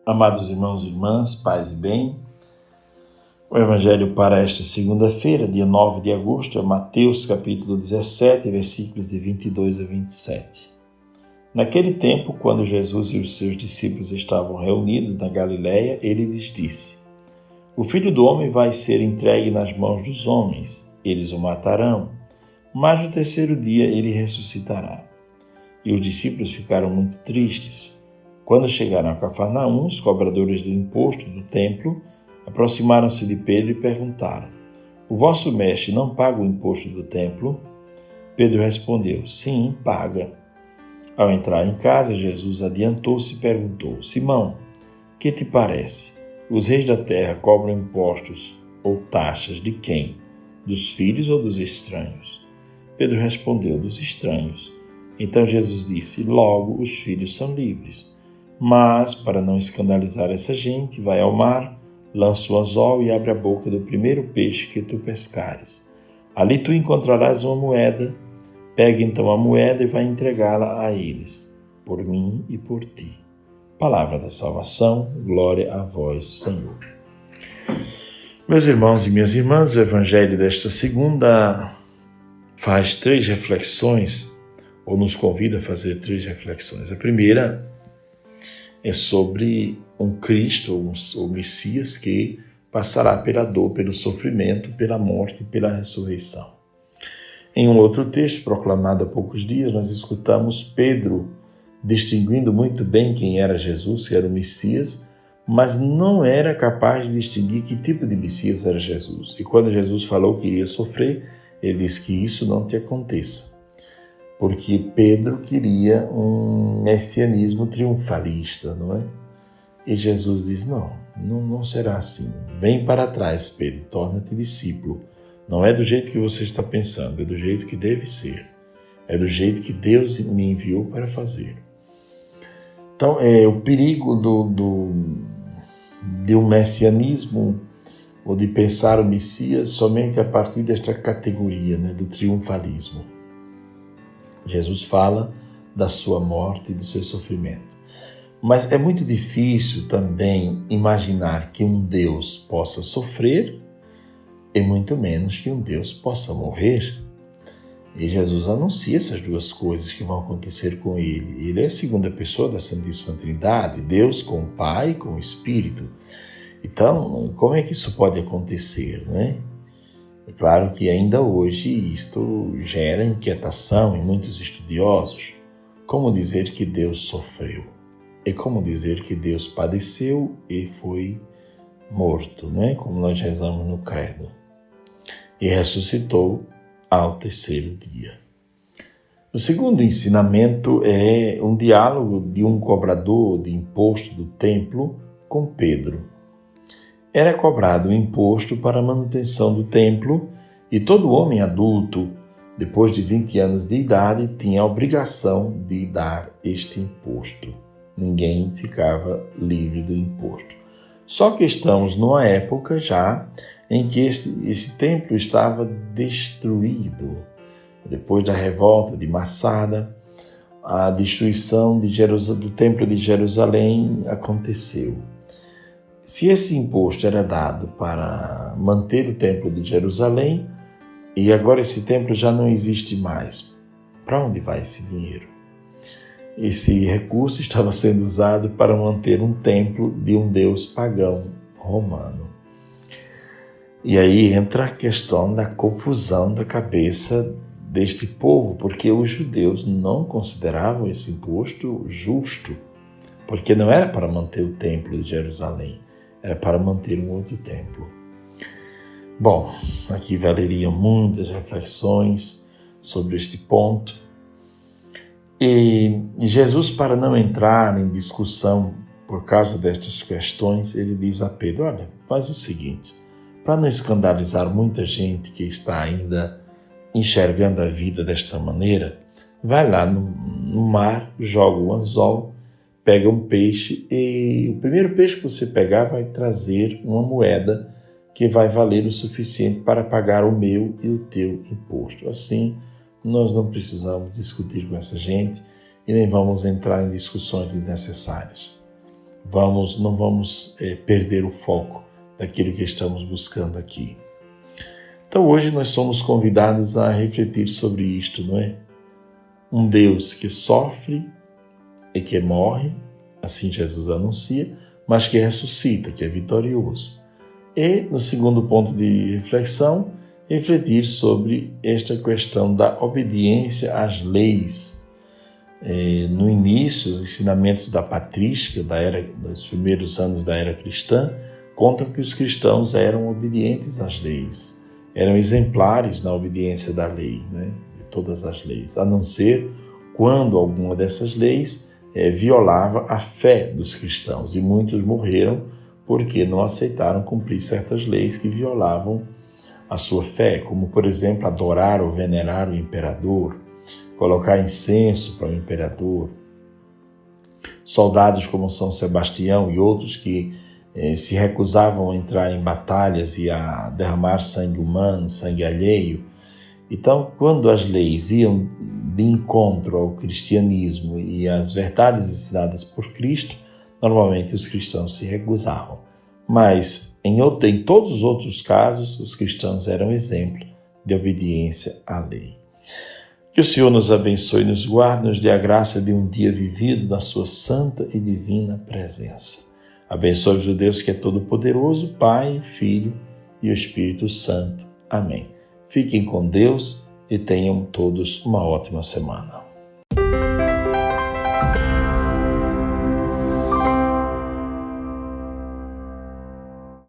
Amados irmãos e irmãs, paz e bem, o Evangelho para esta segunda-feira, dia 9 de agosto, é Mateus capítulo 17, versículos de 22 a 27. Naquele tempo, quando Jesus e os seus discípulos estavam reunidos na Galiléia, ele lhes disse: O Filho do Homem vai ser entregue nas mãos dos homens, eles o matarão, mas no terceiro dia ele ressuscitará. E os discípulos ficaram muito tristes. Quando chegaram a Cafarnaum, os cobradores do imposto do templo aproximaram-se de Pedro e perguntaram: O vosso mestre não paga o imposto do templo? Pedro respondeu: Sim, paga. Ao entrar em casa, Jesus adiantou-se e perguntou: Simão, que te parece? Os reis da terra cobram impostos ou taxas de quem? Dos filhos ou dos estranhos? Pedro respondeu: Dos estranhos. Então Jesus disse: Logo, os filhos são livres. Mas, para não escandalizar essa gente, vai ao mar, lança o anzol e abre a boca do primeiro peixe que tu pescares. Ali tu encontrarás uma moeda. Pega então a moeda e vai entregá-la a eles, por mim e por ti. Palavra da salvação, glória a vós, Senhor. Meus irmãos e minhas irmãs, o Evangelho desta segunda faz três reflexões, ou nos convida a fazer três reflexões. A primeira é sobre um Cristo, ou Messias, que passará pela dor, pelo sofrimento, pela morte e pela ressurreição. Em um outro texto, proclamado há poucos dias, nós escutamos Pedro distinguindo muito bem quem era Jesus, que era o Messias, mas não era capaz de distinguir que tipo de Messias era Jesus. E quando Jesus falou que iria sofrer, ele disse que isso não te aconteça, porque Pedro queria um messianismo triunfalista, não é? E Jesus diz, não será assim. Vem para trás, Pedro, torna-te discípulo. Não é do jeito que você está pensando, é do jeito que deve ser. É do jeito que Deus me enviou para fazer. Então, o perigo de um messianismo, ou de pensar o Messias somente a partir desta categoria, né, do triunfalismo. Jesus fala da sua morte e do seu sofrimento. Mas é muito difícil também imaginar que um Deus possa sofrer e muito menos que um Deus possa morrer. E Jesus anuncia essas duas coisas que vão acontecer com ele. Ele é a segunda pessoa da Santíssima Trindade, Deus com o Pai e com o Espírito. Então, como é que isso pode acontecer, né? É claro que ainda hoje isto gera inquietação em muitos estudiosos. Como dizer que Deus sofreu? É como dizer que Deus padeceu e foi morto, né? Como nós rezamos no Credo. E ressuscitou ao terceiro dia. O segundo ensinamento é um diálogo de um cobrador de imposto do templo com Pedro. Era cobrado um imposto para a manutenção do templo e todo homem adulto, depois de 20 anos de idade, tinha a obrigação de dar este imposto. Ninguém ficava livre do imposto. Só que estamos numa época já em que esse templo estava destruído. Depois da revolta de Massada, a destruição do templo de Jerusalém aconteceu. Se esse imposto era dado para manter o templo de Jerusalém, e agora esse templo já não existe mais, para onde vai esse dinheiro? Esse recurso estava sendo usado para manter um templo de um deus pagão romano. E aí entra a questão da confusão da cabeça deste povo, porque os judeus não consideravam esse imposto justo, porque não era para manter o templo de Jerusalém, era para manter um outro templo. Bom, aqui valeriam muitas reflexões sobre este ponto. E Jesus, para não entrar em discussão por causa destas questões, ele diz a Pedro, olha, faz o seguinte, para não escandalizar muita gente que está ainda enxergando a vida desta maneira, vai lá no mar, joga o anzol, pega um peixe e o primeiro peixe que você pegar vai trazer uma moeda que vai valer o suficiente para pagar o meu e o teu imposto. Assim, nós não precisamos discutir com essa gente e nem vamos entrar em discussões desnecessárias. não vamos perder o foco daquilo que estamos buscando aqui. Então hoje nós somos convidados a refletir sobre isto, não é? Um Deus que sofre e que morre, assim Jesus anuncia, mas que ressuscita, que é vitorioso. E, no segundo ponto de reflexão, refletir sobre esta questão da obediência às leis. No início, os ensinamentos da patrística, dos primeiros anos da era cristã, contam que os cristãos eram obedientes às leis, eram exemplares na obediência da lei, né? De todas as leis, a não ser quando alguma dessas leis violava a fé dos cristãos, e muitos morreram porque não aceitaram cumprir certas leis que violavam a sua fé, como, por exemplo, adorar ou venerar o imperador, colocar incenso para o imperador. Soldados como São Sebastião e outros que se recusavam a entrar em batalhas e a derramar sangue humano, sangue alheio. Então, quando as leis iam de encontro ao cristianismo e às verdades ensinadas por Cristo, normalmente os cristãos se recusavam. Mas em todos os outros casos, os cristãos eram exemplo de obediência à lei. Que o Senhor nos abençoe e nos guarde, nos dê a graça de um dia vivido na sua santa e divina presença. Abençoe o Deus que é todo-poderoso, Pai, Filho e o Espírito Santo. Amém. Fiquem com Deus e tenham todos uma ótima semana.